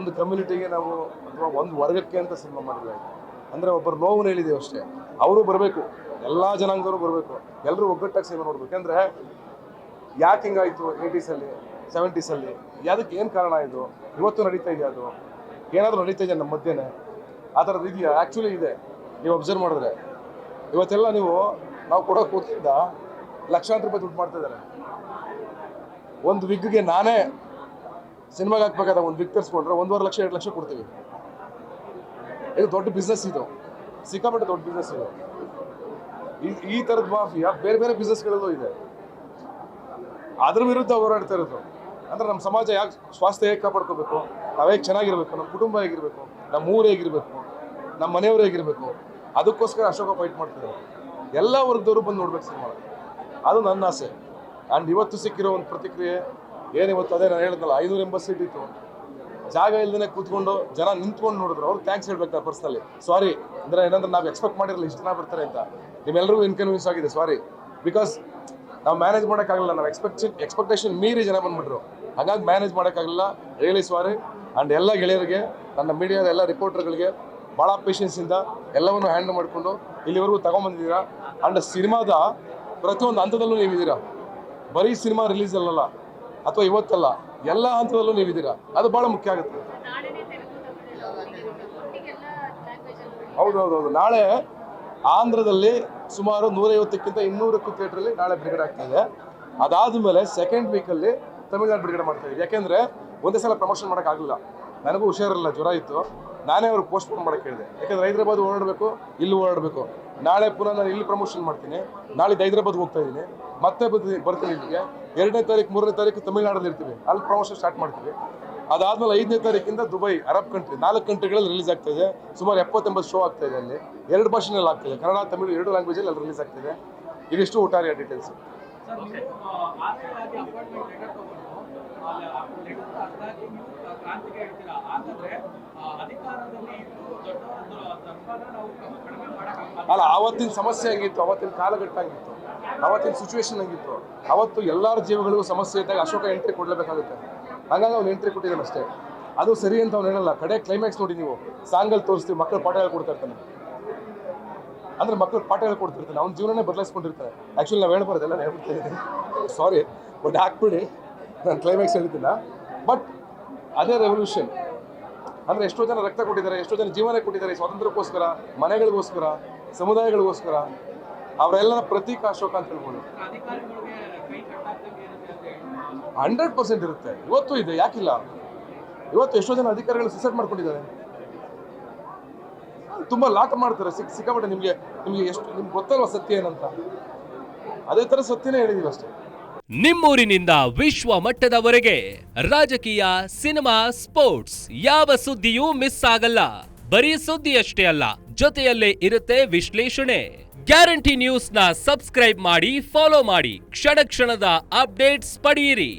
ಒಂದು ಕಮ್ಯುನಿಟಿಗೆ ನಾವು ಅಥವಾ ಒಂದು ವರ್ಗಕ್ಕೆ ಅಂತ ಸಿನಿಮಾ ಮಾಡಿಲ್ಲ. ಅಂದರೆ ಒಬ್ಬರು ನೋವು ಹೇಳಿದ್ದೀವಿ ಅಷ್ಟೇ. ಅವರು ಬರಬೇಕು, ಎಲ್ಲ ಜನಾಂಗದವರು ಬರಬೇಕು, ಎಲ್ಲರೂ ಒಗ್ಗಟ್ಟಾಗಿ ಸಿನಿಮಾ ನೋಡ್ಬೇಕು. ಅಂದರೆ ಯಾಕೆ ಹಿಂಗಾಯಿತು 80ಸಲ್ಲಿ 70ಸಲ್ಲಿ, ಅದಕ್ಕೆ ಏನು ಕಾರಣ ಇದು, ಇವತ್ತು ನಡೀತಾ ಇದೆ, ಅದು ಏನಾದರೂ ನಡೀತಾ ಇದೆ ನಮ್ಮ ಮಧ್ಯೆ, ಆ ಥರದ್ದು ಇದೆಯಾ? ಆ್ಯಕ್ಚುಲಿ ಇದೆ. ನೀವು ಅಬ್ಸರ್ವ್ ಮಾಡಿದ್ರೆ ಇವತ್ತೆಲ್ಲ ನಾವು ಕೊಡೋ ಕೂತಿದ್ದ ಲಕ್ಷಾಂತರ ರೂಪಾಯಿ ದುಡ್ಡು ಮಾಡ್ತಾ ಇದ್ದಾರೆ. ಒಂದು ವಿಗ್ಗೆ ನಾನೇ ಸಿನಿಮಾಗೆ ಹಾಕ್ಬೇಕಾದ ಒಂದು ವಿಗ್ ತರಿಸ್ಕೊಂಡ್ರೆ 1.5 ಲಕ್ಷ 2 ಲಕ್ಷ ಕೊಡ್ತೀವಿ. ಇದು ದೊಡ್ಡ ಬಿಸ್ನೆಸ್, ಇದು ಸಿಕ್ಕಾಪಟ್ಟೆ ದೊಡ್ಡ ಬಿಸ್ನೆಸ್ ಇದು. ಈ ಥರದ ಮಾಫಿಯಾ ಬೇರೆ ಬೇರೆ ಬಿಸ್ನೆಸ್ಗಳಲ್ಲೂ ಇದೆ. ಅದ್ರ ವಿರುದ್ಧ ಹೋರಾಡ್ತಾ ಇರೋದು. ಅಂದರೆ ನಮ್ಮ ಸಮಾಜ ಯಾಕೆ ಸ್ವಾಸ್ಥ್ಯ ಹೇಗೆ ಕಾಪಾಡ್ಕೋಬೇಕು, ನಾವು ಹೇಗೆ ಚೆನ್ನಾಗಿರ್ಬೇಕು, ನಮ್ಮ ಕುಟುಂಬ ಹೇಗಿರಬೇಕು, ನಮ್ಮ ಊರು ಹೇಗಿರಬೇಕು, ನಮ್ಮ ಮನೆಯವರು ಹೇಗಿರಬೇಕು, ಅದಕ್ಕೋಸ್ಕರ ಅಶೋಕ ಫೈಟ್ ಮಾಡ್ತಿದ್ದಾರೆ. ಎಲ್ಲ ವರ್ಗದವರು ಬಂದು ನೋಡ್ಬೇಕು ಸಿನಿಮಾ, ಅದು ನನ್ನ ಆಸೆ. ಆ್ಯಂಡ್ ಇವತ್ತು ಸಿಕ್ಕಿರೋ ಒಂದು ಪ್ರತಿಕ್ರಿಯೆ ಏನಿವತ್ತು, ಅದೇ ನಾನು ಹೇಳಿದ್ನಲ್ಲ, 580 ಸೀಟ್ ಇತ್ತು, ಜಾಗ ಇಲ್ಲದೇ ಕೂತ್ಕೊಂಡು ಜನ ನಿಂತ್ಕೊಂಡು ನೋಡಿದ್ರು. ಅವ್ರು ಥ್ಯಾಂಕ್ಸ್ ಹೇಳ್ಬೇಕು ನಾನು ಪರ್ಸ್ನಲಿ. ಸಾರಿ, ಅಂದರೆ ಏನಂದ್ರೆ ನಾವು ಎಕ್ಸ್ಪೆಕ್ಟ್ ಮಾಡಿರಲಿಲ್ಲ ಇಷ್ಟು ಜನ ಬರ್ತಾರೆ ಅಂತ. ನಿಮ್ಮೆಲ್ಲರಿಗೂ ಇನ್ಕನ್ವೀನ್ಸ್ ಆಗಿದೆ, ಸಾರಿ. ಬಿಕಾಸ್ ನಾವು ಮ್ಯಾನೇಜ್ ಮಾಡೋಕ್ಕಾಗಲ್ಲ, ನಾವು ಎಕ್ಸ್ಪೆಕ್ಟೇಷನ್ ಮೀರಿ ಜನ ಬಂದುಬಿಟ್ರು, ಹಾಗಾಗಿ ಮ್ಯಾನೇಜ್ ಮಾಡೋಕ್ಕಾಗಲಿಲ್ಲ. Really sorry. ಆ್ಯಂಡ್ ಎಲ್ಲ ಗೆಳೆಯರಿಗೆ, ನನ್ನ ಮೀಡಿಯಾದ ಎಲ್ಲ ರಿಪೋರ್ಟರ್ಗಳಿಗೆ ಭಾಳ ಪೇಷನ್ಸಿಂದ ಎಲ್ಲವನ್ನು ಹ್ಯಾಂಡಲ್ ಮಾಡಿಕೊಂಡು ಇಲ್ಲಿವರೆಗೂ ತಗೊಂಬಂದಿದ್ದೀರಾ. ಆ್ಯಂಡ್ ಸಿನಿಮಾದ ಪ್ರತಿಯೊಂದು ಹಂತದಲ್ಲೂ ನೀವಿದ್ದೀರಾ. ಬರೀ ಸಿನಿಮಾ ರಿಲೀಸ್ ಅಲ್ಲಲ್ಲ ಅಥವಾ ಇವತ್ತಲ್ಲ, ಎಲ್ಲ ಹಂತದಲ್ಲೂ ನೀವಿದ್ದೀರಾ. ಅದು ಭಾಳ ಮುಖ್ಯ ಆಗುತ್ತೆ. ಹೌದು. ನಾಳೆ ಆಂಧ್ರದಲ್ಲಿ ಸುಮಾರು 150ಕ್ಕಿಂತ 200ಕ್ಕೂ ಥಿಯೇಟ್ರಲ್ಲಿ ನಾಳೆ ಬಿಡುಗಡೆ ಆಗ್ತಾ ಇದೆ. ಅದಾದಮೇಲೆ ಸೆಕೆಂಡ್ ವೀಕಲ್ಲಿ ತಮಿಳ್ನಾಡು ಬಿಡುಗಡೆ ಮಾಡ್ತಾ ಇದ್ದೀವಿ. ಯಾಕೆಂದರೆ ಒಂದೇ ಸಲ ಪ್ರಮೋಷನ್ ಮಾಡೋಕ್ಕಾಗಲಿಲ್ಲ, ನನಗೂ ಹುಷಾರಿಲ್ಲ, ಜ್ವರ ಇತ್ತು. ನಾನೇ ಅವ್ರಿಗೆ ಪೋಸ್ಟ್ಪೋನ್ ಮಾಡೋಕ್ಕೆ ಹೇಳಿದೆ. ಯಾಕೆಂದರೆ ಹೈದ್ರಾಬಾದ್ ಓಡಾಡಬೇಕು, ಇಲ್ಲಿ ಓಡಾಡಬೇಕು. ನಾಳೆ ಪುನಃ ನಾನು ಇಲ್ಲಿ ಪ್ರಮೋಷನ್ ಮಾಡ್ತೀನಿ, ನಾಳಿದ್ದು ಹೈದ್ರಾಬಾದ್ಗೆ ಹೋಗ್ತಾ ಇದ್ದೀನಿ, ಮತ್ತೆ ಬರ್ತೀನಿ ಇಲ್ಲಿಗೆ. 2ನೇ ತಾರೀಕು 3ನೇ ತಾರೀಕು ತಮಿಳ್ನಾಡಲ್ಲಿ ಇರ್ತೀವಿ, ಅಲ್ಲಿ ಪ್ರಮೋಷನ್ ಸ್ಟಾರ್ಟ್ ಮಾಡ್ತೀವಿ. ಅದಾದಮೇಲೆ 5ನೇ ತಾರೀಕಿಂದ ದುಬೈ, ಅರಬ್ ಕಂಟ್ರಿ 4 ಕಂಟ್ರಿಗಳಲ್ಲಿ ರಿಲೀಸ್ ಆಗ್ತಾ ಇದೆ. ಸುಮಾರು 70-80 ಶೋ ಆಗ್ತಾ ಇದೆ. ಅಲ್ಲಿ 2 ಭಾಷೆನಲ್ಲಿ ಆಗ್ತಾಯಿದೆ, ಕನ್ನಡ ತಮಿಳು 2 ಲ್ಯಾಂಗ್ವೇಜಲ್ಲಿ ಅಲ್ಲಿ ರಿಲೀಸ್ ಆಗ್ತಿದೆ. ಇದಿಷ್ಟು ಒಟ್ಟಾರೆ ಡೀಟೇಲ್ಸ್. ಅಲ್ಲ, ಆವತ್ತಿನ ಸಮಸ್ಯೆ ಹಂಗಿತ್ತು, ಅವತ್ತಿನ ಕಾಲಘಟ್ಟ ಹಂಗಿತ್ತು, ಅವತ್ತಿನ ಸಿಚುವೇಶನ್ ಹಂಗಿತ್ತು. ಅವತ್ತು ಎಲ್ಲರ ಜೀವಗಳಿಗೂ ಸಮಸ್ಯೆ ಇದ್ದಾಗ ಅಶೋಕ ಎಂಟ್ರಿ ಕೊಡಲೇಬೇಕಾಗುತ್ತೆ. ಹಾಗಾಗಿ ಅವ್ನು ಎಂಟ್ರಿ ಕೊಟ್ಟಿದ್ದಾನೆ ಅಷ್ಟೇ. ಅದು ಸರಿ ಅಂತ ಅವ್ನು ಹೇಳಲ್ಲ. ಕಡೆ ಕ್ಲೈಮ್ಯಾಕ್ಸ್ ನೋಡಿ, ನೀವು ಸಾಂಗಲ್ಲಿ ತೋರಿಸ್ತೀವಿ, ಮಕ್ಕಳು ಪಾಠ ಹೇಳ್ಕೊಡ್ತಾ ಇರ್ತಾನೆ. ಅಂದರೆ ಮಕ್ಕಳು ಪಾಠ ಹೇಳ್ಕೊಡ್ತಿರ್ತಾನೆ, ಅವ್ನ ಜೀವನನೇ ಬದಲಾಯಿಸ್ಕೊಂಡಿರ್ತಾರೆ. ಆ್ಯಕ್ಚುಲಿ ನಾವು ಹೇಳ್ಬಾರ್ದೆಲ್ಲ ಹೇಳ್ಬಿಡ್ತಿದ್ದೀನಿ, ಸಾರಿ. ಬಟ್ ಹಾಕ್ಬಿಡಿ, ನಾನು ಕ್ಲೈಮ್ಯಾಕ್ಸ್ ಹೇಳ್ತಿಲ್ಲ. ಬಟ್ ಅದೇ ರೆವಲ್ಯೂಷನ್. ಅಂದರೆ ಎಷ್ಟೋ ಜನ ರಕ್ತ ಕೊಟ್ಟಿದ್ದಾರೆ, ಎಷ್ಟೋ ಜನ ಜೀವನ ಕೊಟ್ಟಿದ್ದಾರೆ ಸ್ವಾತಂತ್ರ್ಯಕ್ಕೋಸ್ಕರ, ಮನೆಗಳಿಗೋಸ್ಕರ, ಸಮುದಾಯಗಳಿಗೋಸ್ಕರ. ಅವರೆಲ್ಲರ ಪ್ರತೀಕ ಅಶೋಕ ಅಂತ ಹೇಳ್ಬೋದು. 100% ಇರುತ್ತೆ. ಇವತ್ತು ಇದೆ, ಯಾಕಿಲ್ಲ? ಇವತ್ತು ಎಷ್ಟೋ ಜನ ಅಧಿಕಾರಿಗಳು ಸುಸೈಡ್ ಮಾಡ್ಕೊಂಡಿದ್ದಾರೆ, ತುಂಬ ಲಾಟ ಮಾಡ್ತಾರೆ. ಸಿಕ್ಕಾಪಟ್ಟೆ. ನಿಮಗೆ ಎಷ್ಟು ನಿಮ್ಗೆ ಗೊತ್ತಲ್ವ ಸತ್ಯ ಏನಂತ? ಅದೇ ಥರ ಸತ್ಯನೇ ಹೇಳಿದೀವಿ ಅಷ್ಟೇ. ನಿಮ್ಮೂರಿನಿಂದ ವಿಶ್ವ ಮಟ್ಟದವರೆಗೆ ರಾಜಕೀಯ, ಸಿನಿಮಾ, ಸ್ಪೋರ್ಟ್ಸ್ ಯಾವ ಸುದ್ದಿಯೂ ಮಿಸ್ ಆಗಲ್ಲ. ಬರೀ ಸುದ್ದಿಯಷ್ಟೇ ಅಲ್ಲ, ಜೊತೆಯಲ್ಲೇ ಇರುತ್ತೆ ವಿಶ್ಲೇಷಣೆ. ಗ್ಯಾರಂಟಿ ನ್ಯೂಸ್ನ ಸಬ್ಸ್ಕ್ರೈಬ್ ಮಾಡಿ, ಫಾಲೋ ಮಾಡಿ, ಕ್ಷಣ ಕ್ಷಣದ ಅಪ್ಡೇಟ್ಸ್ ಪಡೆಯಿರಿ.